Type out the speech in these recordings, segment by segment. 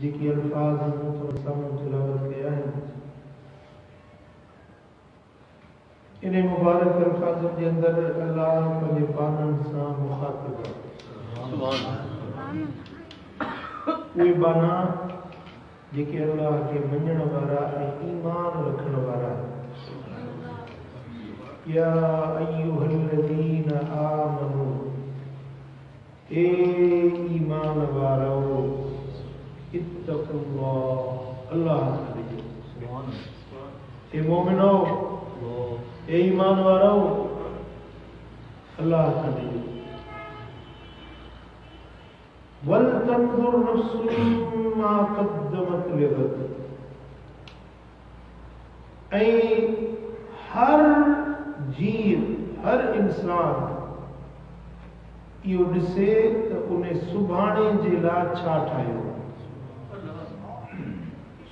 जेकी अल्फाज मूं साम्हूं तिलावत कया आहिनि, इन मुबारक अल्फाज़नि जे अंदरि अल्लाह पंहिंजे बाननि सां मुखातिब आहे। उहे बाना जेके अल्लाह खे मञण वारा ऐं ईमान रखण वारा या अय्युहल्लज़ीना आमनू, ए ईमान वारो, इत्तक़ुल्लाह, अल्लाह सां ॾिजो। ए मोमिनो, ए ईमान वारो, अल्लाह सां ॾिजो। वल तंजुर नफ्सुम मा क़द्दमत लिग़द, ऐं हर जीव, हर इंसान इहो ॾिसे त उन सुभाणे जे लाइ छा ठाहियो,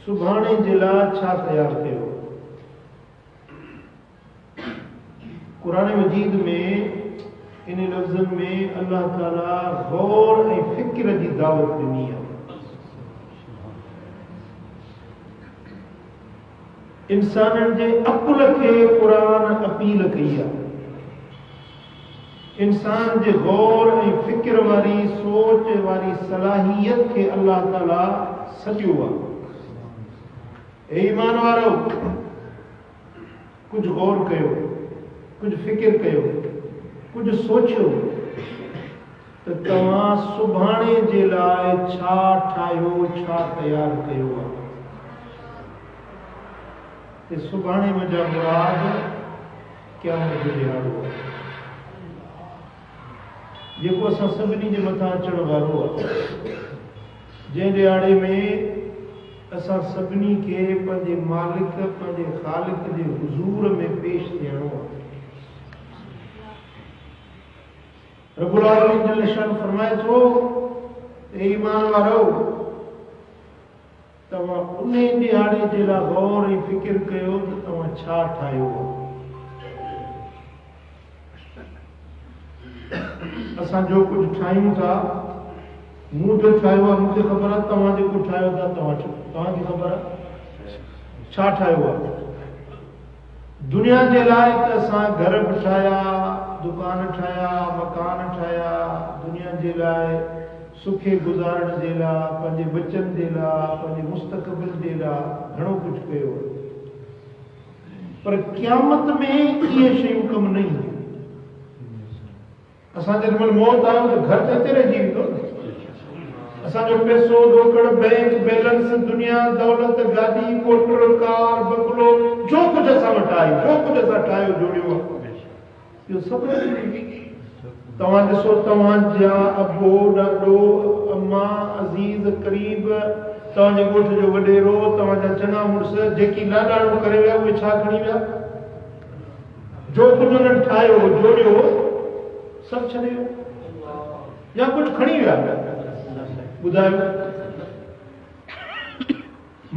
सुभाणे जे लाइ छा तयारु कयो। क़ुरान मजीद में इन लफ़्ज़नि में अल्लाह ताला गौर ऐं फ़िक्र जी दावत ॾिनी आहे। इंसाननि जे अक़ुल खे क़ुरान अपील कई आहे। इंसान जे गौर ऐं फ़िक्र वारी सोच वारी सलाहियत खे अल्लाह ताला सॼो आहे। ए ईमान वारो, कुझु गौर कयो, कुझु फ़िक्र कयो, कुझु सोचियो त तव्हां सुभाणे जे लाइ छा ठाहियो, छा तयारु कयो आहे। ते सुभाणे मुंहिंजा मुराद क़यामत जो ॾियारो आहे, जेको असां सभिनी जे मथां अचण वारो आहे, जंहिं ॾियारे में असां सभिनी खे पंहिंजे मालिक, पंहिंजे ख़ालिक जे हुज़ूर में पेश थियणो आहे। रब्बुल आलमीन जल शान फरमाए थो, ए ईमान वारो, तव्हां उन ॾियारे जे लाइ गौर ऐं फ़िक्र कयो त तव्हां छा ठाहियो आहे। असां जो कुझु ठाहियूं था, मूं जो ठाहियो आहे मूंखे ख़बर आहे, तव्हां जेको ठाहियो था तव्हांखे ख़बर आहे छा ठाहियो आहे। दुनिया जे लाइ त असां घर बि ठाहिया, दुकान ठाहिया, मकान ठाहिया, दुनिया जे लाइ सुखे गुज़ारण जे लाइ, पंहिंजे बचनि जे लाइ, पंहिंजे मुस्तक़बिल जे लाइ घणो कुझु कयो, पर क़यामत में इहे शयूं कमु न ईंदियूं। असां जेॾी महिल मौत आयो त घर त हिते रहिजी वेंदो। असांजो पैसो, रोकड़, बैंक बैलेंस, दुनिया, दौलत, गाॾी, मोटर, कार, बंगलो, जो कुझु असां वटि आहे, जो कुझु असां ठाहियो जोड़ियो आहे, इहो सभु तव्हां ॾिसो, तव्हांजा अबो, ॾाॾो, अम्मा, अज़ीज़, क़रीब, तव्हांजे ॻोठ जो वॾेरो, तव्हांजा चङा मुड़ुस जेकी लाॾाणो करे विया, उहे छा खणी विया, जो कुझु उन्हनि ठाहियो, जोड़ियो, सभु छॾे वियो या कुझु खणी विया। ॿुधायो,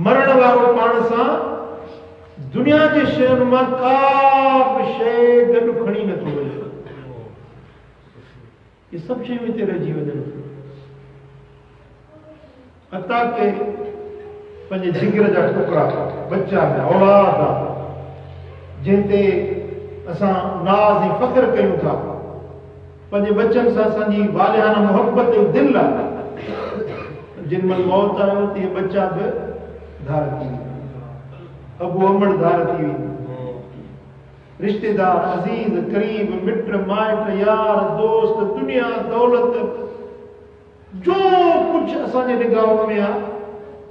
मरण वारो पाण सां दुनिया जे शयुनि मां का बि शइ गॾु खणी नथो वञे। ये सभु शयूं हिते रहिजी वञनि। हता के पंहिंजे जिगर जा टुकड़ा, बच्चा जा औलाद आहे, जिन ते असां नाज़ ऐं फ़ख्र कयूं था, पंहिंजे बच्चनि सां असांजी वालिहाना मोहब्बत ऐं दिलि आहे, जिन महिल मौत आयो त इहे बच्चा बि धार थी वेंदा, अबू अमड़ धार थी वेंदा, रिश्तेदार, अज़ीज़, क़रीब, मिट माइट, यार, दोस्त, दुनिया, दौलत, जो कुझु असांजे निगाह में आहे,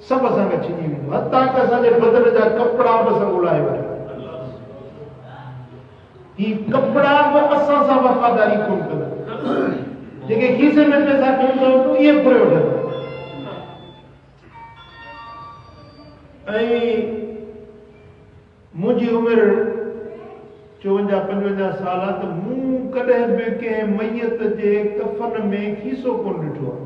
सभु असांखे छिनी वेंदो। हता कि असांजे बदन जा कपिड़ा बि असां उड़ाए वठूं। ही कपिड़ा बि असां सां वफ़ादारी कोन कंदा। जेके खीसे में पैसा खणी था वठूं, इहे फुरे वठंदा। ऐं मुंहिंजी उमिरि 54-55 साल आहे, त मूं कॾहिं बि कंहिं मैयत जे कफ़न में खीसो कोन ॾिठो आहे।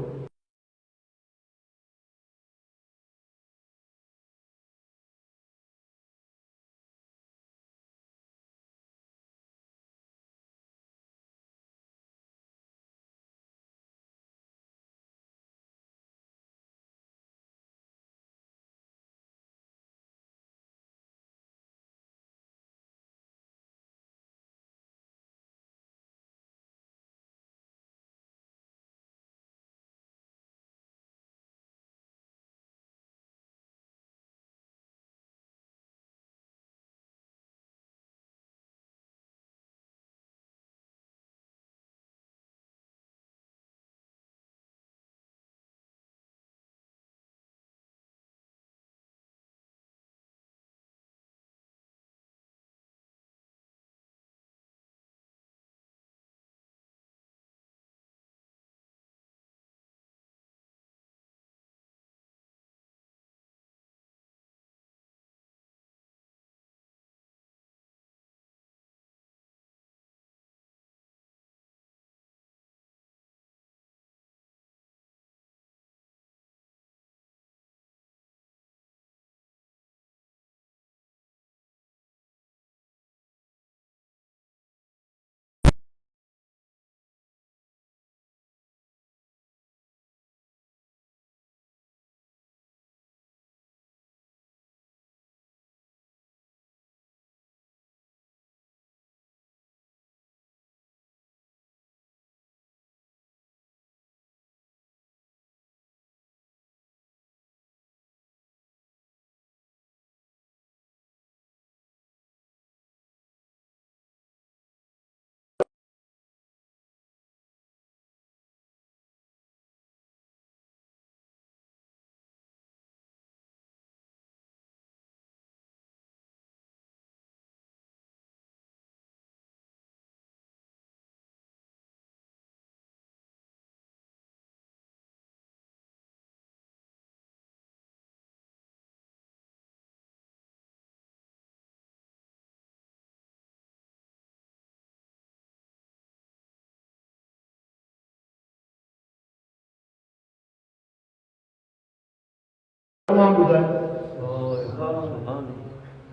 तमाम बुधाए।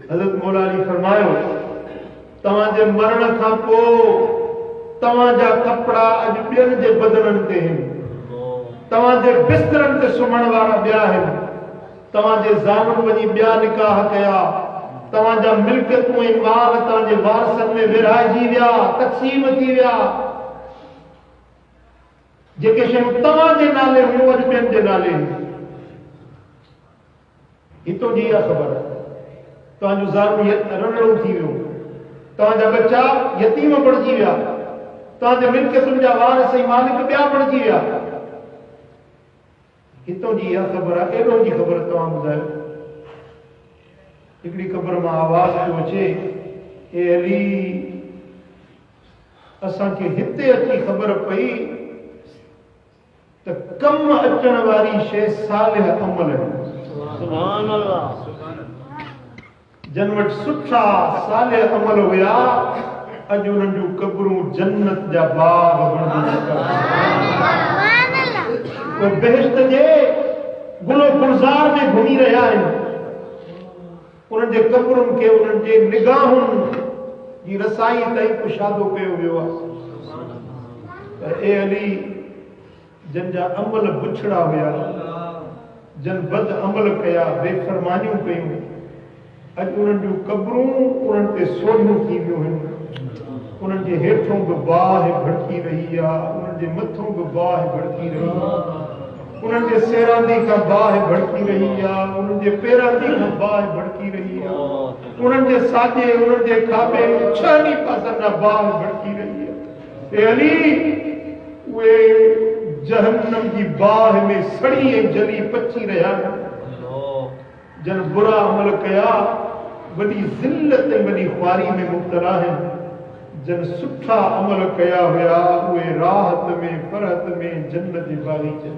हज़रत मौला अली फरमायो तव्हांजे मरण खां पोइ तव्हांजा कपड़ा अॼु ॿियनि जे बदननि ते आहिनि, तव्हांजे बिस्तरनि ते सुम्हण वारा ॿिया आहिनि, तव्हांजे ज़ालुनि वञी ॿिया निकाह कया, तव्हांजा मिल्कियतूं ऐं माल तव्हांजे वारसनि में विरहाइजी विया, तक़सीम थी विया। जेके शयूं तव्हांजे नाले हुयूं अॼु ॿियनि जे नाले हितों जी इहा ख़बर तव्हांजो ज़ालू रंडड़ो थी वियो, तव्हांजा बच्चा यतीम बणिजी विया, तव्हांजे मिल्कियतुनि जा वारस ऐं मालिक ॿिया बणिजी विया। हितों जी इहा ख़बर आहे, एॾो जी ख़बर तव्हां ॿुधायो। हिकिड़ी ख़बर मां आवाज़ पियो अचे, ए अली असांखे हिते अची ख़बर पई त कम अचण वारी शइ सालिह अमल आहे। सुभान अल्लाह। जन वटि सुठा सालिह अमल हुया, अॼु उन्हनि जूं क़बरूं जन्नत जा बाग बणिजी वो बेहश्त जे गुलो गुलज़ार में घुमी रहिया आहिनि। उन्हनि जे क़बरुनि खे उन्हनि जे निगाहुनि जी रसाई ताईं कुशादो कयो वियो आहे। पर ए अली जन जा अमल बुछड़ा हुया, जन बद अमल कया, बेफ़रमानियूं कयूं, अॼु उन्हनि जूं क़बरूं उन्हनि ते सोढ़ियूं थी वियूं आहिनि। उन्हनि जे हेठों बि बाहि भड़की रही आहे, उन्हनि जे मथों बि बाहि भड़की रही आहे, उन्हनि जे सेरांदी खां बाहि भड़की रही आहे, उन्हनि जे पेरांदी खां बाहि भड़की रही आहे, उन्हनि जे साॼे उन्हनि जे खाॿे छहनी पासनि खां बाहि भड़की रही आहे। ए अली उहे जहन्नम जी बाहि में सड़ी ऐं जली पची रहिया आहिनि। जन बुरा अमल कया वॾी ज़िल्लत ऐं वॾी ख्वारी में मुब्तला आहिनि। जन सुठा अमल कया हुया उहे राहत में फरहत में जन्नत जे बाग़ीचे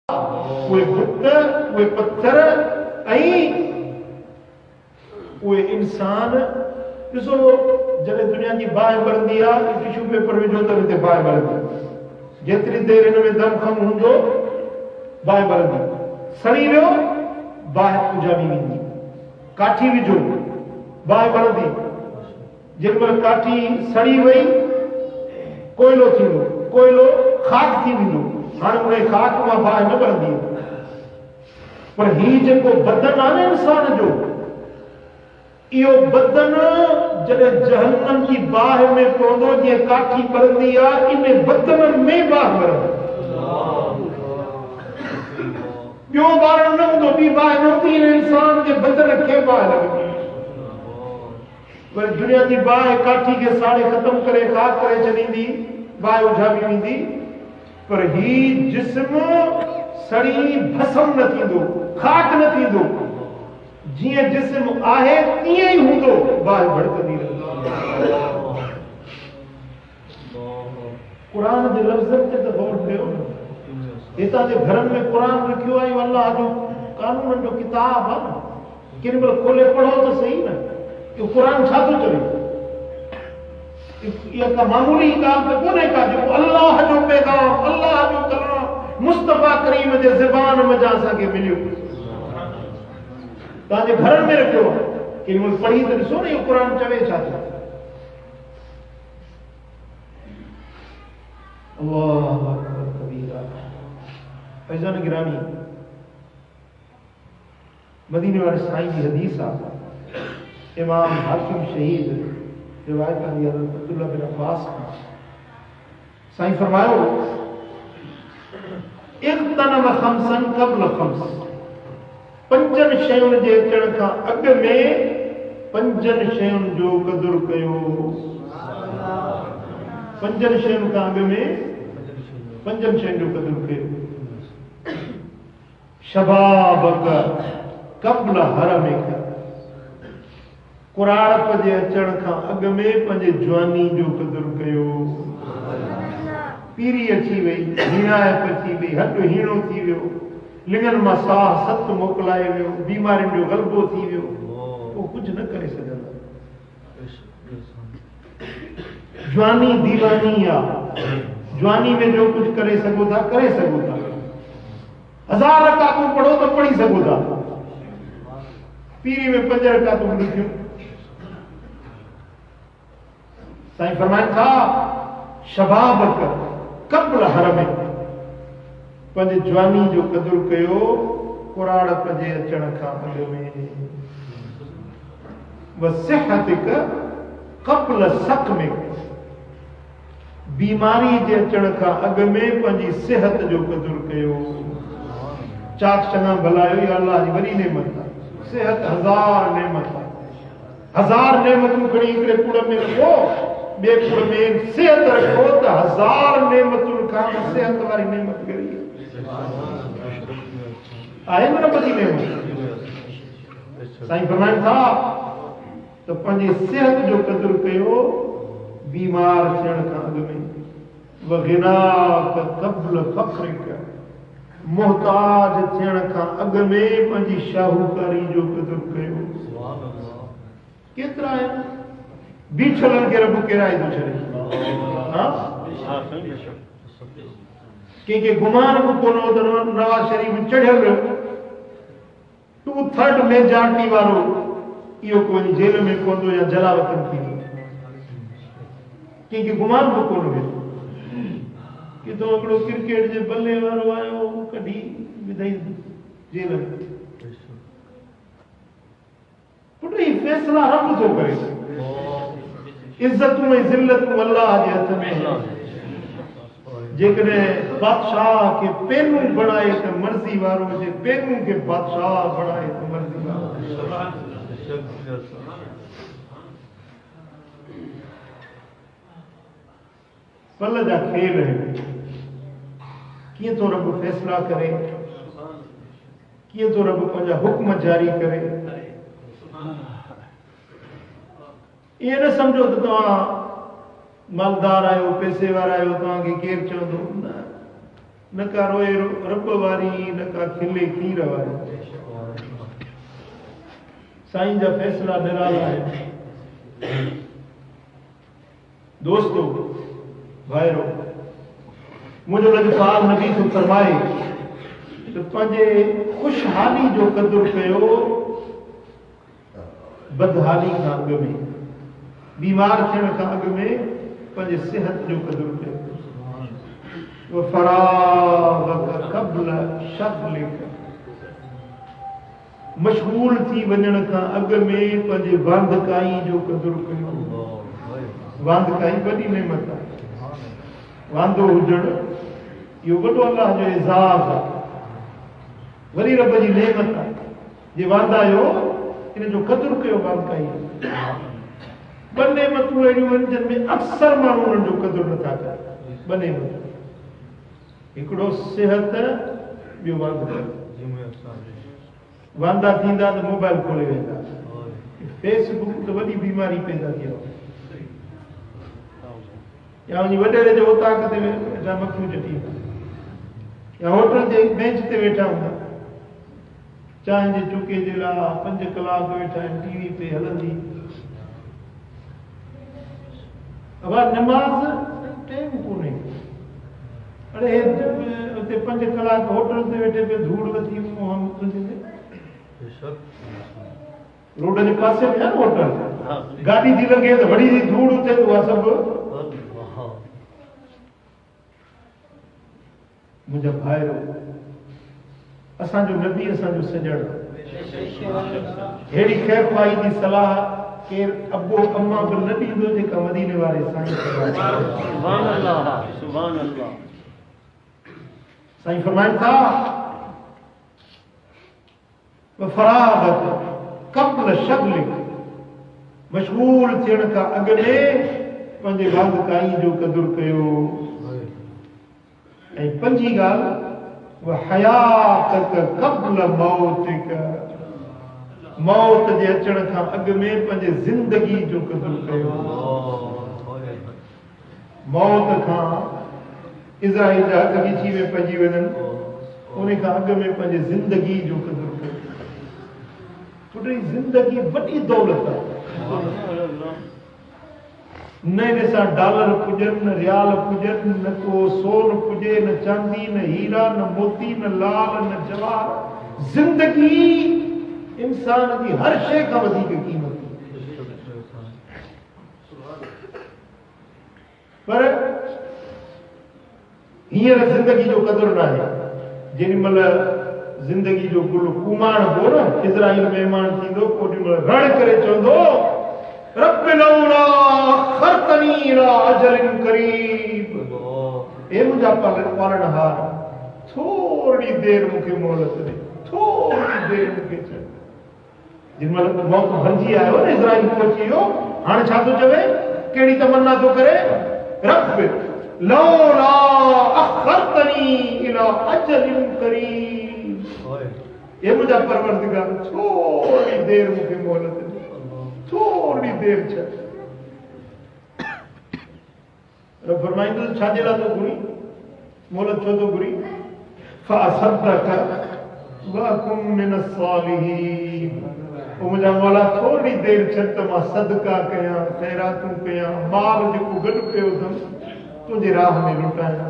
उहे बुत, उहे पत्थर ऐं उहे इंसान। ॾिसो जॾहिं दुनिया जी बाहि ॿरंदी आहे, टिशू पेपर विझो त हिते बाहि ॿरंदी। जेतिरी देरि हिन में दम ख़म हूंदो बाहि ॿरंदी। सड़ी वियो बाहि उजामी वेंदी। काठी विझो बाहि ॿरंदी। जेमहिल काठी सड़ी वई कोयलो थींदो, कोयलो खाक थी वेंदो। हाणे उन खाक मां बाहि न ॿरंदी। पर ही जेको बदन आहे न इंसान जो, इहो बदन जॾहिं जहन्नम जी बाहि में पवंदो, जीअं काठी ॿरंदी आहे, इन बदन में बाहि ॿरंदी। ॿियो ॿारण न हूंदो, ॿी बाहि न हूंदी, इन इंसान जे बदन खे बाहि लॻंदी। पर दुनिया जी बाहि काठी खे साड़े ख़तम करे खाक करे छॾींदी, बाहि उजामी वेंदी। पर ही जिस्म सड़ी भस्म न थींदो, खाक न थींदो। जीअं जिस्म आहे तीअं ई हूंदो, बाहि भड़कंदी रहंदी। क़ुरान जे लफ़्ज़नि ते त गौर कयो। हितां जे घरनि में क़ुरान रखियो आहे, अल्लाह जो कानून जो किताब आहे। केॾी महिल खोले पढ़ो त सही न, इहो क़ुरान छा थो चवे। इहा का मामूली ॻाल्हि त कोन्हे का, जेको अल्लाह जो पैगाम, अल्लाह जो कलाम मुस्तफ़ा करीम जे ज़बान मज़ा असांखे मिलियो, तव्हांजे घरनि में रखियो आहे। केॾी महिल पढ़ी त ॾिसो न इहो क़ुरान चवे छा थो। अल्लाहु अकबर कबीरा। फैज़ान गिरामी, मदीने वाले साईं जी हदीस आहे। इमाम हाकिम शहीद रिवायत आहे हज़रत अब्दुल्लाह बिन अब्बास। साईं फरमायो, इग़्तनम ख़म्सन क़ब्ल ख़म्स। पंजनि शयुनि जे अचण खां अॻु में पंजनि शयुनि जो क़दुरु कयो। पंजनि शयुनि खां अॻु में पंजनि शयुनि जो क़दुरु कयो। शबाबक क़ब्ल हरमिक। कुराड़प जे अचण खां अॻु में पंहिंजे जवानी जो क़दुरु कयो। पीरी अची वई, हिणाइप अची वई, हॾु हीणो थी वियो, लिङनि मां साह सत मोकिलाए वियो, बीमारियुनि जो ग़लबो थी वियो, पोइ कुझु न करे सघंदा। जवानी दीवानी आहे। जवानी में जो कुझु करे सघो था करे सघो था। 1000 रकातूं पढ़ो त पढ़ी सघो था। पीरी में 5 रकातूं लिखियूं। साईं फरमाइनि था, शबाबक क़ब्ल हरमिक। पंहिंजे जवानी जो क़दुरु कयो कुराड़प जे अचण खां अॻु में। वसिहतिक क़ब्ल सक़मिक। बीमारी जे अचण खां अॻु में पंहिंजी सिहत जो क़दुरु कयो। चाक चङा भलायो, इहा अल्लाह जी वॾी नेमत आहे। सिहत 1000 नेमत आहे। 1000 नेमतूं खणी हिकिड़े कुड़ में रखो, ॿिए कुड़ में सिहत रखो त 1000 नेमतुनि खां सिहत वारी नेमत कहिड़ी आहे न वॾी नेमत। साईं फरमाइनि था त पंहिंजी सिहत जो क़दुरु कयो बीमार थियण खां अॻु में। वग़िनाक क़ब्ल फ़क़्रिक। मोहताज थियण खां अॻु में पंहिंजी शाहूकारी जो क़दुरु कयो। केतिरा आहिनि बीठलनि खे रब किराए थो छॾे। कंहिंखे गुमान बि कोन हो त नवाज़ शरीफ़ चढ़ियल 2/3 मेजॉरिटी वारो इहो कोई जेल में पवंदो या जलावतन थींदो। कंहिंखे गुमान बि कोन हुयो। किथां हिकिड़ो क्रिकेट जे बल्ले वारो आयो, कढी विधई जेल में। पुट ही फैसला रब थो करे। इज्जतूं ऐं ज़िल्लतूं अल्लाह जे हथ में। जेकॾहिं बादशाह खे पेनू बणाए त मर्ज़ी वारो हुजे, पेनू खे बादशाह बणाए त मर्ज़ी वारो। पल जा खेल आहिनि। कीअं थो रब फैसला करे, कीअं थो रब पंहिंजा हुक्म जारी करे। ईअं न सम्झो त तव्हां मालदार आहियो, पैसे वारा आहियो, तव्हांखे केरु चवंदो न। न का रोए रब वारी न का खिले खीर वारी साईं जा फैसला निराला है। दोस्तों भाइरो मुझे लजपाल नबी तो फरमाए तो पंहिंजे खुशहाली जो कदुर कयो बदहाली खां अॻु में बीमार थियण खां अॻु में पंहिंजे सिहत जो कदुर कयो। फराग़क क़ब्ल शग़लिक मशगूल थी वञण खां अॻु में पंहिंजे वांधकाई जो कदुर कयो। वांधकाई वॾी नेमत आहे। वांधो हुजण इहो वॾो अल्लाह जो एज़ाज़ आहे, वरी रब जी नेमत आहे। जे वांधा आहियो इन जो कदुर कयो। वांधकाई ॿ नेमतूं अहिड़ियूं आहिनि जिन में अक्सर माण्हू उन्हनि जो कदुर नथा कनि। ॿ नेमतूं, हिकिड़ो सिहत, ॿियो वांधो। वांधा थींदा त मोबाइल खोले वेंदा। फेसबुक त वॾी बीमारी पैदा थी आहे। या वञी वॾेरे जो उताक ते वेठा मखियूं चटी, या होटल जे बेंच ते वेठा हूंदा, चांहि जे चुके जे लाइ 5 कलाक वेठा आहिनि, टीवी पे हलंदी। अब नमाज़ टाइम कोन्हे। अरे उते 5 कलाक होटल ते वेठे पे धूड़ वधी हम रोड जे पासे में है होटल, गाड़ी थी लगे तो बड़ी सी धूड़ उते तो सब मुझे भाइरो असांजो नबी असांजो सजण हेड़ी खैर पाई दी सलाह केर अबो अम्मा बिल न ॾींदो जेका मदीने वारे साईं। सुभान अल्लाह, सुभान अल्लाह। साईं फरमाइनि था फराग़त क़ब्ल शग़लिक मशगूल थियण खां अॻु में पंहिंजे वांधकाई जो कदुर कयो। ऐं 5हीं ॻाल्हि हयातक क़ब्ल मौतिक मौत जे अचण खां अॻु में पंहिंजे ज़िंदगी जो कदुर कयो। मौत खां इज़राइल जा हक़ ॻिची में पइजी वञनि, उन खां अॻु में पंहिंजे ज़िंदगी जो कदुर कयो। पुटी ज़िंदगी वॾी दौलत आहे। न इन सां डॉलर पुॼनि, न रियाल पुॼनि, न को सोन पुॼे, न चांदी, न हीरा, न मोती, न लाल, न जवाहर। ज़िंदगी इंसान की हर शइ खां वधीक क़ीमत पर हींअर ज़िंदगी जो कदुर न आहे। जेॾी महिल ज़िंदगी जो गुल कुमाण हो न, इज़राइल महिमान थींदो, ओॾी महिल रण करे चवंदो रब लौला अख़रतनी इला अजलिन करीब। ए मुंहिंजा पालनहार, थोड़ी देर मूंखे मोहलत ॾे, थोड़ी देर मूंखे छॾ। जिन महिल मौत भरिजी आयो न, इज़राइल पहुची वियो, हाणे छा थो चवे, कहिड़ी तमन्ना थो करे, रब लौला अख़रतनी इला अजलिन करीब। ए मुंहिंजा परवरदिगार, थोड़ी देर मूंखे मोहलत ॾे, थोड़ी देर छॾ। रब फरमाईंदो छाजे लाइ थो घुरी, मोहलत छो थो घुरी? फ़असद्दक़ वअकुम मिन सालिहीन। ओ मुंहिंजा मौला थोड़ी देर छॾ त मां सदका कयां, ख़ैरातूं कयां, माल जेको गॾु कयो अथमि तुंहिंजे राह में लुटायां।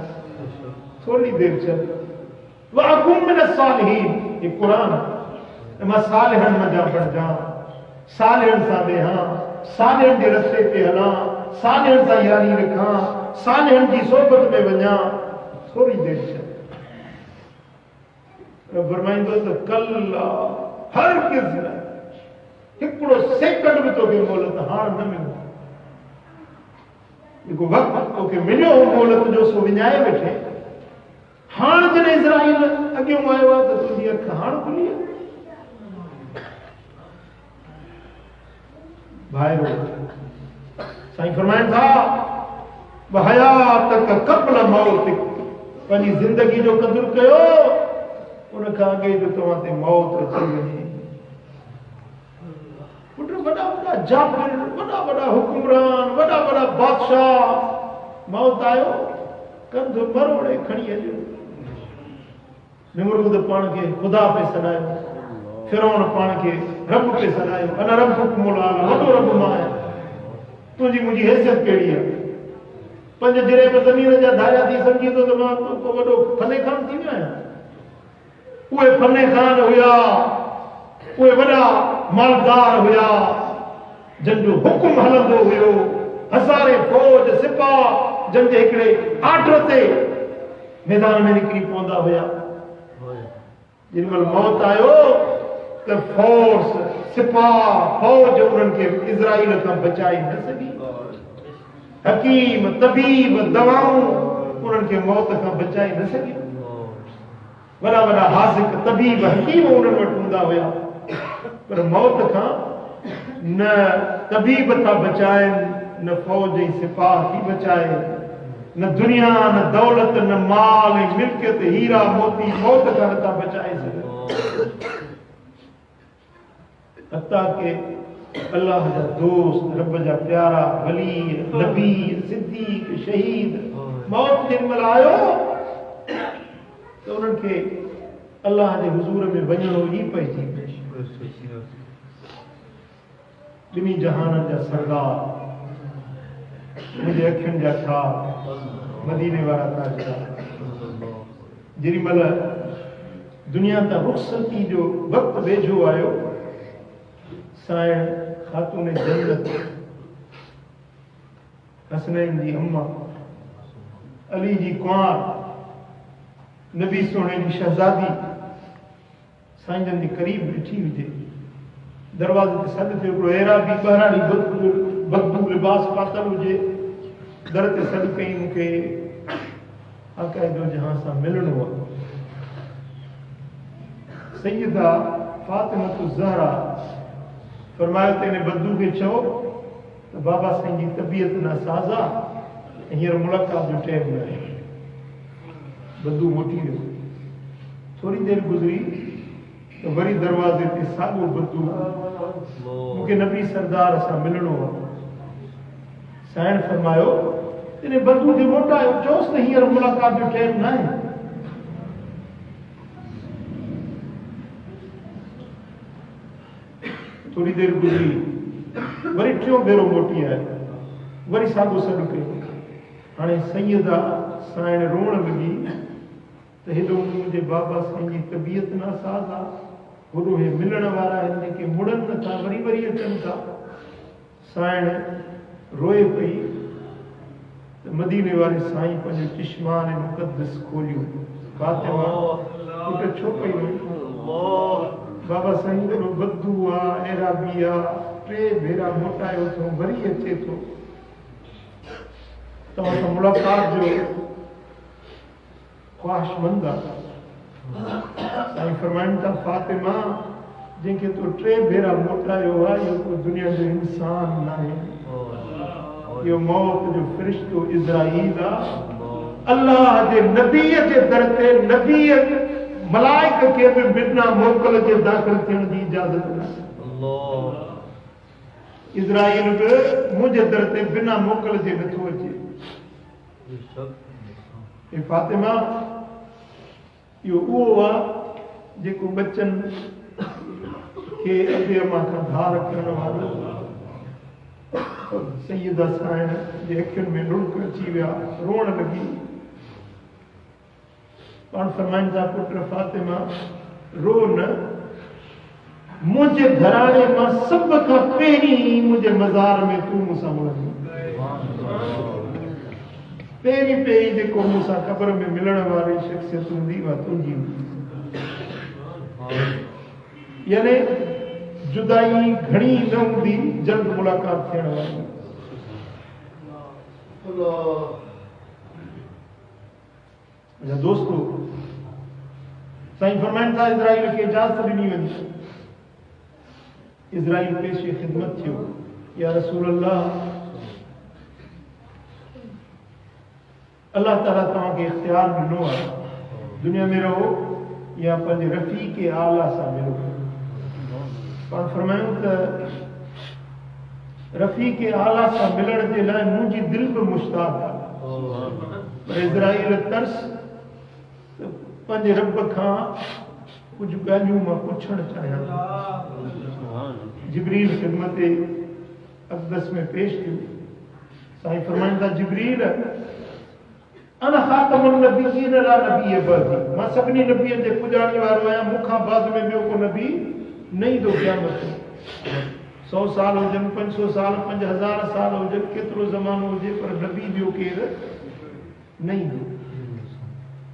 थोड़ी देर छॾ। वअकुम मिन सालिहीन, ये क़ुरान। मां सालिहनि मंझां बणिजां, सालिहनि सां वेहां, सालिहनि जे रस्ते ते हलां, सालिहनि सां यारी रखां, सालिहनि जी सोबत में वञां। थोड़ी देर छॾ। फरमाईंदो त कल्ला हरगिज़ न, हिकिड़ो सेकंड बि तोखे मोहलत हाणे न मिलंदी। जेको वक़्तु तोखे मिलियो हो मोहलत जो, सो विञाए वेठे। हाणे जॾहिं इज़राइल अॻियों आयो आहे त तुंहिंजी अखि हाणे खुली आहे। भाइरो साईं फरमाइनि था हयातक क़ब्ल मौतिक, पंहिंजी ज़िंदगी जो कदुर कयो, उन खां अॻे जो तव्हां ते मौत अची वञे। पुट वॾा वॾा जाबिर, वॾा वॾा हुकुमरान, वॾा वॾा बादशाह, मौत आयो कंध मरोड़े खणी अचो। निमरूद पाण खे ख़ुदा पे सॾायो, फिरौन पाण खे रब पे सॾायो, अना रब्बुकुमुल आला, वॾो रब मां आहियां, तुंहिंजी मुंहिंजी हैसियत कहिड़ी आहे? पंज जिरे में ज़मीन जा धारिया थी सम्झी थो त मां को वॾो फने खान थी वियो आहियां? उहे फने खान हुया, उहे वॾा मालदार हुया, जंहिंजो हुकुम हलंदो हुयो, हज़ारे फौज सिपाह जंहिंजे हिकिड़े आर्डर ते मैदान में निकिरी पवंदा हुया। जेॾीमहिल मौत आयो त फोर्स सिपाह फौज उन्हनि खे इज़राइल खां बचाए न सघी। हकीम तबीब दवाऊं उन्हनि खे मौत खां बचाए न सघी। वॾा वॾा हाज़िक तबीब हकीम उन्हनि वटि हूंदा हुया, पर मौत खां न तबीब था बचाइनि, न फौज ऐं सिपाह थी बचाए, न दुनिया न दौलत न माल ऐं मिल्कियत हीरा मोती मौत खां नथा बचाए सघनि। हत्ता के अल्लाह जा दोस्त, रब जा प्यारा, वली, नबी, सिद्दीक, शहीद, मौत जेॾीमहिल आयो त उन्हनि खे अल्लाह जे हुज़ूर में वञणो ई पइजी वियो। ॿिन्ही जहाननि जा सरदार, मुंहिंजे अखियुनि जा ख़्वाब, मदीने वारा ताजदार, जेॾीमहिल दुनिया तां रुख़सती जो वक़्तु वेझो आयो, साईं ख़ातून जन्नत हसनैन जी अम्मा, अली जी कुंवार, नबी सोने जी शहज़ादी साईं जन जे क़रीब ॾिठी हुजे, दरवाज़े ते सॾु थियो, हिकिड़ो एराबी ॿाहिराणी बदबू लिबास पातल हुजे, दर ते सॾु कई, मूंखे आक़ाइदो जहां सां मिलणो आहे। सैयदा फातिमतु ज़हरा फरमायो त इन बदबू खे चओ त बाबा साईं जी तबियत नासाज़ आहे, हींअर मुलाक़ात जो टाइम न आहे। बदबू मोटी वियो। थोरी देरि गुज़री त वरी दरवाज़े ते साॻियो बदबू, मूंखे नबी सरदार सां मिलणो आहे। साईं फरमायो इन बदबू खे मोटायो, चओसि त हींअर मुलाक़ात जो टाइम न आहे। थोड़ी देर गुज़री, वरी टियों भेरो मोटी आयो, वरी साॻियो सॾु कयो। हाणे सैयदा साईं रोअण लॻी त हेॾो मुंहिंजे बाबा साईं जी तबियत नासाज़ आहे, होॾो हे मिलण वारा आहिनि जेके मुड़नि नथा, वरी वरी अचनि था। साईं रोए पई त मदीने वारे साईं पंहिंजो चिश्मान मुक़दस खोलियो। फातिमा पुट छो पई वई? बाबा साईं थोरो बदबू आहे, एराबी आहे, 3 भेरा मोटायो अथऊं, वरी अचे थो, तव्हां सां मुलाक़ात जो ख्वाहिशमंद आहे। साईं फरमाइनि था फातिमा जंहिंखे तूं 3 भेरा मोटायो आहे, इहो को दुनिया जो इंसान न आहे, इहो मौत जो फ़रिश्तो इज़राईल आहे। अल्लाह जे नबीअ जे दर ते नबीअ मलाइक खे बि बिना मोकल जे दाख़िल थियण जी इजाज़त न आहे। इज़राईल बि मुंहिंजे दर ते बिना मोकल जे नथो अचे। हे फातिमा, इहो उहो आहे जेको बच्चनि खे अॻे अम्मा खां धार करण वारो। सैयदा साईं जे अखियुनि में लुड़क अची विया, रोअण लॻी। पाण फरमाइनि था पुट फातिमा रो न, मुंहिंजे घराणे मां सभ खां पहिरीं मुंहिंजे मज़ार में तूं मूंसां मिलंदी। पहिरीं पहिरीं जेको मूंसां क़ब्र में मिलण वारी शख़्सियत हूंदी उहा तुंहिंजी हूंदी। यानी जुदाई घणी न हूंदी, जल्द मुलाक़ात थियण वारी। दोस्तों, साईं फरमाइनि था इज़राइल खे इजाज़त ॾिनी वञे। इज़राइल पेशे ख़िदमत थियो, या रसूल अल्लाह, अल्लाह ताला तव्हांखे इख्तियार ॾिनो आहे, दुनिया में रहो या पंहिंजे रफ़ीक़ आला सां मिलो। पाण फरमायूं त रफ़ीक़ आला सां मिलण जे लाइ मुंहिंजी दिलि बि मुश्ताक़ आहे, पर इज़राइल तर्स पंहिंजे रब खां कुझु ॻाल्हियूं मां पुछणु चाहियां। जिब्रील ख़िदमत अक़दस में पेश थियो। साईं फरमाइनि था जिब्रील अना ख़ातमुन नबिय्यीन ला नबी बअदी, मां सभिनी नबियनि जे पुॼाणी वारो आहियां, मूंखां बाद में ॿियो को नबी न ईंदो क़यामत में। 100 साल हुजनि, 500 साल, 5000 साल हुजनि, केतिरो ज़मानो हुजे, पर नबी ॿियो केरु न ईंदो।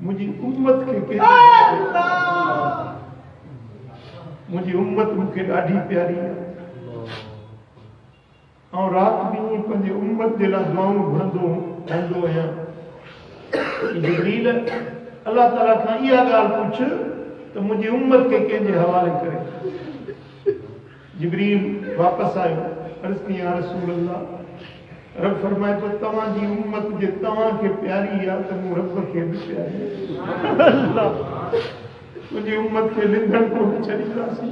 मुंहिंजी उम्मत खे मुंहिंजी उम्मत मूंखे ॾाढी प्यारी आहे। ऐं राति ॾींहुं पंहिंजे उम्मत जे लाइ दुआऊं घुरंदो रहंदो आहियां। जिब्रील अल्लाह ताला खां इहा ॻाल्हि पुछ त मुंहिंजी उम्मत खे कंहिंजे हवाले करे। जिब्रील वापसि आयो, अर्ज़ कई या रसूल अल्लाह, रब फरमाए तो तव्हांजी उम्मत जे तव्हांखे प्यारी आहे त मूं रब खे बि प्यारी आहे। मुंहिंजी उम्मत खे निंदण कोन छॾींदासीं।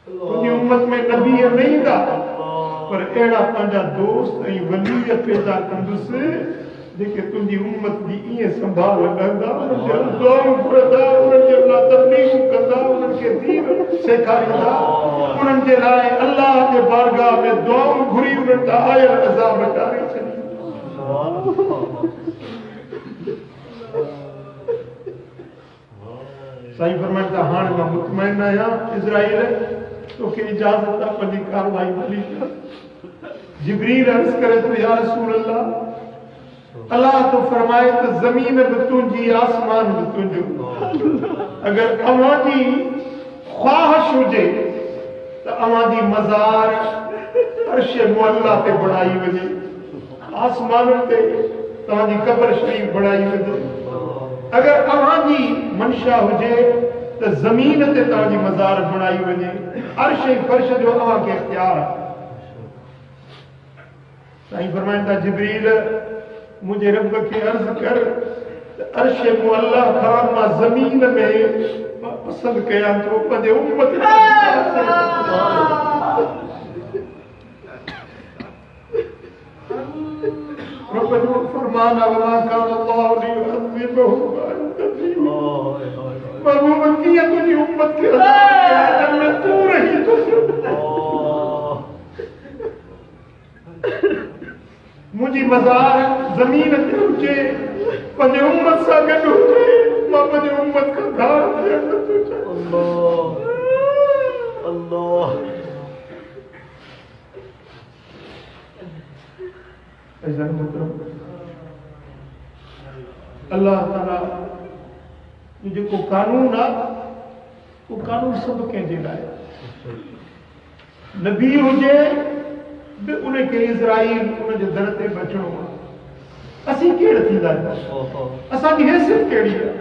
मुंहिंजी उम्मत में नबी न ईंदा, पर अहिड़ा पंहिंजा दोस्त ऐं वली पैदा कंदुसि जेके तुंहिंजी उम्मत जी ईअं संभाल कंदा, उन्हनि जे दुआऊं घुरंदा, उन्हनि जे लाइ तबलीग कंदा, उन्हनि खे दीन सेखारींदा, उन्हनि जे लाइ अल्लाह जे बारगाह में दुआऊं घुरी उन्हनि खां आयल अज़ाब टारे छॾींदा। साईं फरमाइनि था हाणे मां मुतमइन आहियां इज़राइल, तोखे इजाज़त आहे पंहिंजी कारवाई भली कर। जिब्रील अर्ज़ करे तो या रसूल अल्लाह, अल्लाह तो फरमाए तो ज़मीन बि तुंहिंजी, आसमान बि तुंहिंजो। अगर अव्हां जी ख्वाहिश हुजे त अव्हां जी मज़ार अर्श मुअल्ला ते बणाई वञे, आसमाननि ते तव्हांजी कब्र शरीफ़ बणाई वञे। अगर अव्हां जी मंशा हुजे त ज़मीन ते तव्हांजी मज़ार बणाई वञे, अर्श ऐं फर्श जो अव्हांखे इख्तियार आहे। साईं फरमाइनि था जिब्रील मुंहिंजे रब खे अर्ज़ कर त अर्श मुअल्ला खां मां ज़मीन में पसंदि कयां थो पंहिंजे उम्मत रब जो फरमान आहे वमा कान अल्लाहु लियुअज़्ज़िबहुम व अंत फीहिम। महबूब कीअं तुंहिंजी उम्मत खे अज़ाब में तूं रही थो। मुंहिंजी मज़ार ज़मीन ते हुजे, पंहिंजे उम्मत सां गॾु हुजे, मां पंहिंजे उम्मत खां धार थियण नथो चाहियां। अल्लाह ताला जेको कानून आहे उहो कानून सभु कंहिंजे लाइ। नबी हुजे बि उनखे इज़राइल उनजे दर ते बचणो आहे। असीं केरु थींदा आहियूं, असांजी हैसियत कहिड़ी आहे?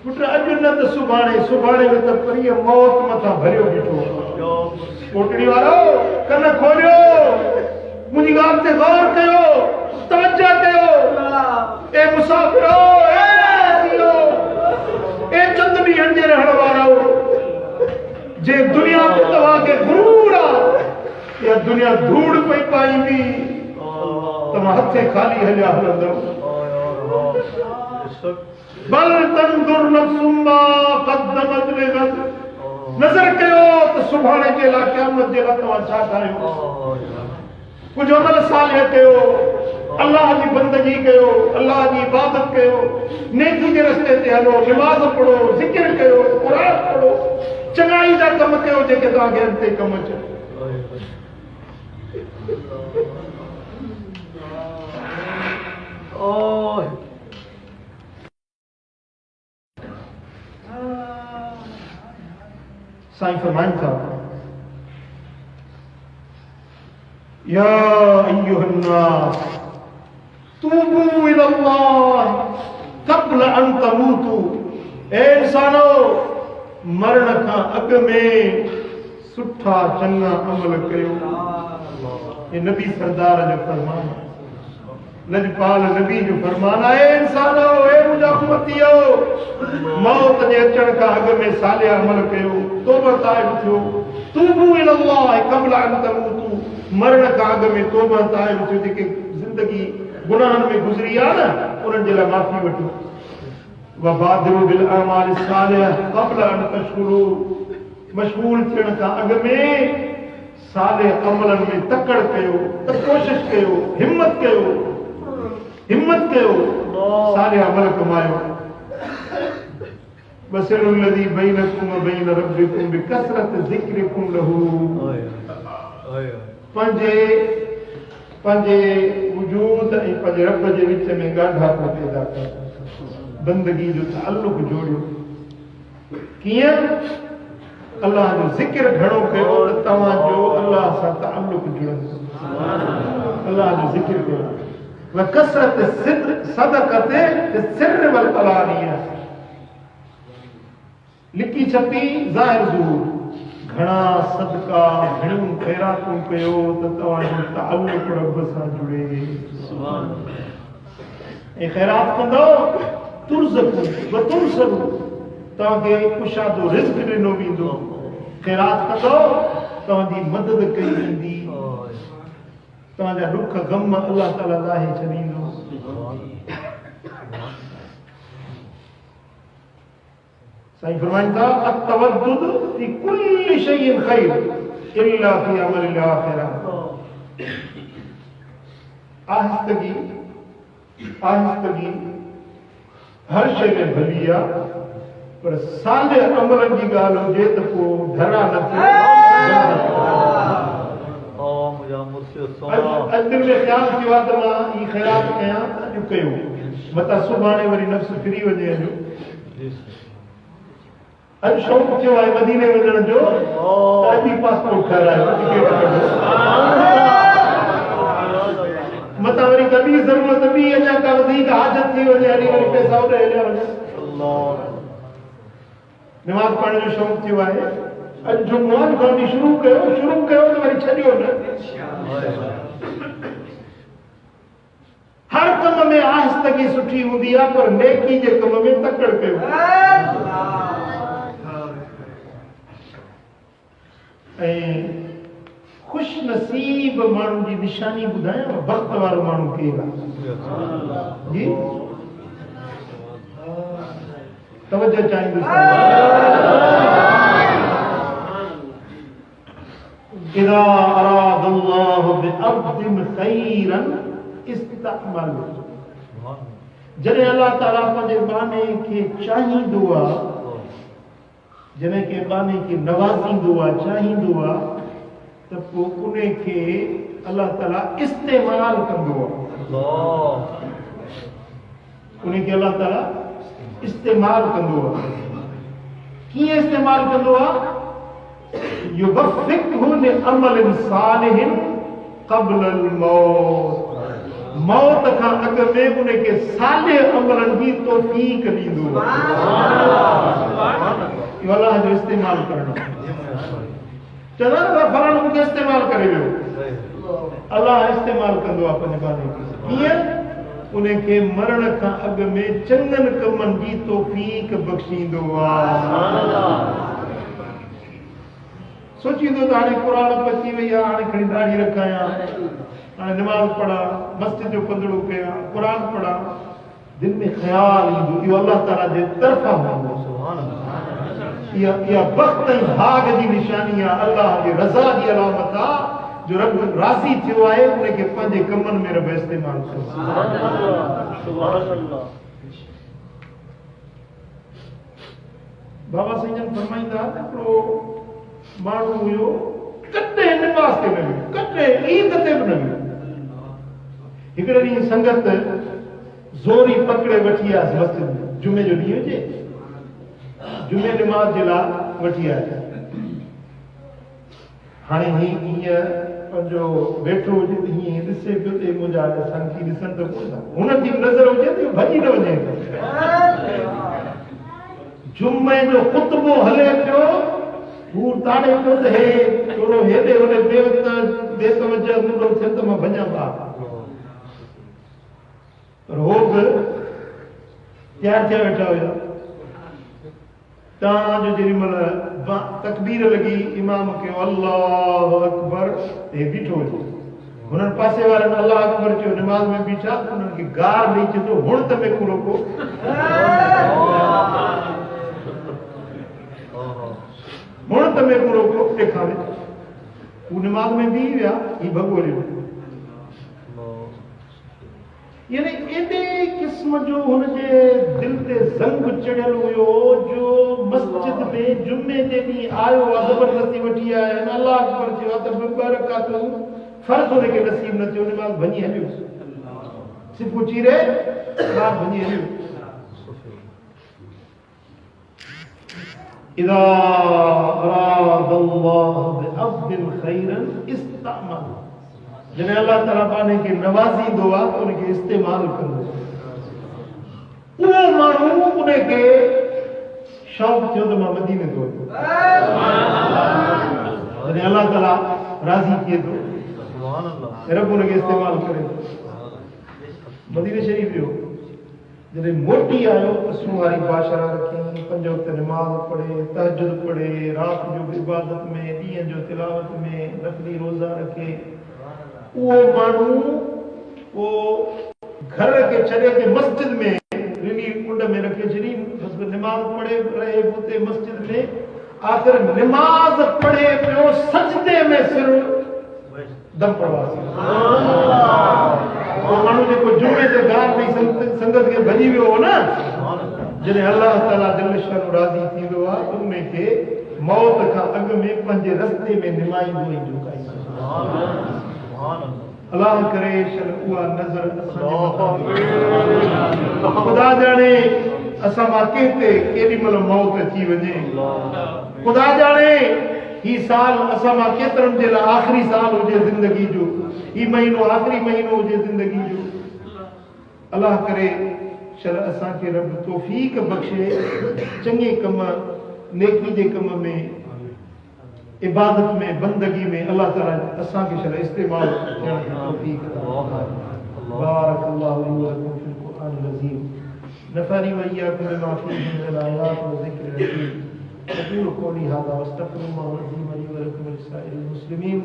पुट अॼु न त सुभाणे, सुभाणे न त परीहं मौत मथां भरियो बीठो। कोटड़ी वारो कन खोलियो, मुंहिंजी ॻाल्हि ते गौर कयो, तवज्जो कयो। ए मुसाफ़िरो, ए चंद ॾींहंनि जे रहण वारो, जे दुनिया में तव्हांखे गुरूर आहे, या दुनिया धूड़ पई पाईंदी तव्हां हथे खाली हलिया हलंदव। बल तंदुर नफ्सुम मा क़द्दमत लिगद, नज़र कयो त सुभाणे जे लाइ क़यामत जे लाइ तव्हां छा ठाहियो। कुझु अमल सालिह कयो, अल्लाह जी बंदगी कयो, अल्लाह जी इबादत कयो, नेकी जे रस्ते ते हलो, नमाज़ पढ़ो, ज़िक्र कयो, क़ुरान पढ़ो, चङाई जा कम कयो जेके तव्हांखे अॻिते कम अचनि। साईं फरमाइनि था या अय्युहन्नास तूबू इलल्लाह क़ब्ल अन तमूतू। ए इंसानो, मरण खां अॻु में सुठा चङा अमल कयो। ये नबी सरदार जो फरमान है, लजपाल नबी जो फरमान है। इंसानो, ए मुंहिंजा उम्मतियो, मौत जे अचण खां अॻु में सालिह अमल कयो, तौबा ताइब थियो। तूबू इलल्लाह क़ब्ल अन तमूतू, मरण खां अॻु में तौबा ताइब थियो। जेके ज़िंदगी गुनाहन में गुजरी आ न उन्हनि जे लाइ माफ़ी वठो वबादिरु बिल अमाल सालिह क़ब्ल अन तशकुरू मशगूल थियण खां अॻु में सालिह अमलनि में तकड़ कयो त कोशिश कयो हिम्मत कयो सालिह अमल कमायो बसिरु लदी बैनकुम व बैन रब्बिकुम बिकसरत ज़िक्रिकुम लहू पंहिंजे वजूद ऐं पंहिंजे रब जे विच में ॻाढ़ा पैदा कयो बंदगी जो ताल्लुक जोड़ियो कीअं अल्लाह जो ज़िक्र घणो कयो त तव्हांजो अल्लाह सां ताल्लुक जुड़ंदो अल्लाह जो ज़िक्र कयो व कसरत सदक़त सिर वल अलानिया लिकी छपी ज़ाहिर ज़रूर घणा सदका घणियूं ख़ैरातूं कयो त तव्हांजो ताल्लुक रब सां जुड़े ऐं ख़ैरात कंदो तव्हांखे कुशादो रिज़्क़ ॾिनो वेंदो ख़ैरात कंदो तव्हांजी मदद कई वेंदी तव्हांजा दुख गम अल्लाह ताला लाहे छॾींदो साईं फरमाइनि था अतवद्दुद फी कुल्लि शैइन ख़ैर इल्ला फी अमलिल आख़िरह आहिस्तगी हर शइ में भली आहे पर साले अमलनि जी ॻाल्हि हुजे त पोइ धरा न थिए दिलि में ख़्यालु थियो आहे त मां ही ख़ैरात कयां अॼु कयो मथां सुभाणे वरी नफ़्स फिरी वञे अॼु शौक़ु थियो आहे मदीने वञण जो अॼु पासपोर्ट ठारायो मथां वरी कॾहिं ज़रूरत ॿी अञा का वधीक हाजत थी वञे हली वरी पैसा होॾे हलिया वञनि नमाज़ पढ़ण जो शौक़ु थियो आहे अॼु जुमो आहे शुरू कयो त वरी छॾियो न हर कम में आहिस्तगी सुठी हूंदी आहे पर नेकी जे कम में तकड़ कयो ऐं खुश नसीब माण्हू जी निशानी ॿुधायां वक़्त वारो माण्हू केरु आहे जी तवजो चाहींदुसि इज़ा अरादल्लाहु बिअब्दिन ख़ैरन इस्तअमल जॾहिं अल्लाह ताला पंहिंजे बाने खे चाहींदो आहे जॾहिं के बाने खे नवाज़ींदो आहे चाहींदो आहे त पोइ उन खे अल्लाह ताला इस्तेमाल कंदो आहे उन खे अल्लाह ताला इस्तेमाल कंदो आहे कीअं इस्तेमाल कंदो आहे युवफ़िक़हु लिअमलिन सालिहिन क़ब्ल मौत खां अॻु में उन खे सालिह अमलनि जी तौफ़ीक़ ॾींदो आहे इहो अल्लाह जो इस्तेमाल करणु चवंदा न फलाणो मूंखे इस्तेमाल करे वियो अल्लाह इस्तेमाल कंदो आहे पंहिंजे बाने खे कीअं उन खे मरण खां अॻु में चङनि कमनि जी तौफ़ीक़ बख़्शींदो आहे सोचींदो त हाणे क़ुर पची वई आहे हाणे खणी दाढ़ी रखायां हाणे नमाज़ पढ़ा मस्जिद जो पंदिड़ो कयां क़ुर पढ़ा दिलि में ख़्यालु ईंदो इहो अल्लाह ताला जे तरफ़ां हूंदो इहा वक़्त ऐं भाग जी निशानी आहे अल्लाह जी रज़ा जी अलामत आहे जो रब राज़ी थियो आहे उन खे पंहिंजे कमनि में रब इस्तेमाल कयो बाबा साईं फरमाईंदा हिकिड़ो माण्हू हुयो कॾहिं निमाज़ ते न वियो कॾहिं ईद ते बि न वियो हिकिड़े ॾींहुं संगत ज़ोरी पकड़े वठी आयसि मस्जिद में जुमे जो ॾींहुं हुजे जुमे निमाज़ जे लाइ वठी आया हाणे हीअं पंहिंजो वेठो हुजे त हीअं ॾिसे पियो त मुंहिंजा संगी ॾिसनि त कोन था हुनजी नज़र हुजे त भॼी न वञे जुमे जो ख़ुतबो हले पियो हू ताड़े पियो त हे थोरो हेॾे होॾे बेतवजह मुंडो थिए त मां भॼां ॿार पर हो बि तयारु थिया वेठा हुया तव्हांजो जेॾी महिल तकबीर लॻी इमाम कयो अल्लाहु अकबर हे बीठो हुजे हुननि पासे वारनि अल्लाह अकबर चयो निमाज़ में बीठा उन्हनि खे गार ॾेई चयो हुण त में को रोको हुण त में को रोको ॾेखारे हू निमाज़ में बीह विया ही भॻोड़ियो यानी एॾे क़िस्म जो हुनजे दिल ते ज़ंग चढ़ियल हुयो जो मस्जिद में जुमे जे ॾींहुं आयो आहे ज़बरदस्ती वठी आया आहिनि अल्लाह अकबर चयो त ॿ रकातूं फर्ज़ हुनखे नसीब न थियो निमाज़ भञी हलियो सिपो चीरे रात भञी हलियो इज़ा अरादल्लाहु बिअब्दिन खैरन इस्तअमल जॾहिं अल्लाह ताला पाण खे नवाज़ींदो आहे त उनखे इस्तेमाल कंदो उहो माण्हू उनखे शौक़ थियो त मां मदीने थो वञां जॾहिं अल्लाह ताला राज़ी थिए थो रब उनखे इस्तेमाल करे मदीने शरीफ़ वियो जॾहिं मोटी आयो पसूं वारी बाशरा रखी 5 वक़्त निमाज़ पढ़े तहज्जुद पढ़े रात जो इबादत में ॾींहं जो तिलावत में नफ़ली रोज़ा रखे वो मानू वो घर के छड़े के मस्जिद में रिनी कुंड में रखे छड़ी नमाज पढ़े रहे पुते मस्जिद में आखिर नमाज पढ़े पियो सजदे में सिर दम प्रवासी वो मानू जो को जुमे ते गार नहीं संगत के भजी वियो हो ना जने अल्लाह ताला दिल शर राजी थींदो आ उनमें के मौत का अग में पंजे रस्ते में निमाइंदो ही झुकाई अल्लाह करे शल उहा नज़र खुदा जाने असां मां कंहिंते केॾी महिल मौत अची वञे खुदा जाने ही साल असां मां केतिरनि जे लाइ आख़िरी साल हुजे ज़िंदगी जो ही महीनो आख़िरी महीनो हुजे ज़िंदगी जो अल्लाह करे शल असांखे रब तौफ़ीक़ बख़्शे चङे कम नेकी जे कम में इबादत में बंदगी में अल्लाह ताला असां के शल इस्तेमाल थियण जी तौफ़ीक़ बारकल्लाहु ली व लकुम फिल क़ुरआनिल अज़ीम नफ़अनी व इय्याकुम बिमा फ़ीहि मिनल आयाति व ज़िक्रिल हकीम अक़ूलु क़ौली हाज़ा व अस्तग़फ़िरुल्लाह अज़ीम ली व लकुम व लिसाइरिल मुस्लिमीन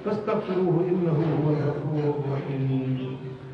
फस्तग़फ़िरूहु इन्नहु हुवल गफ़ूरुर रहीम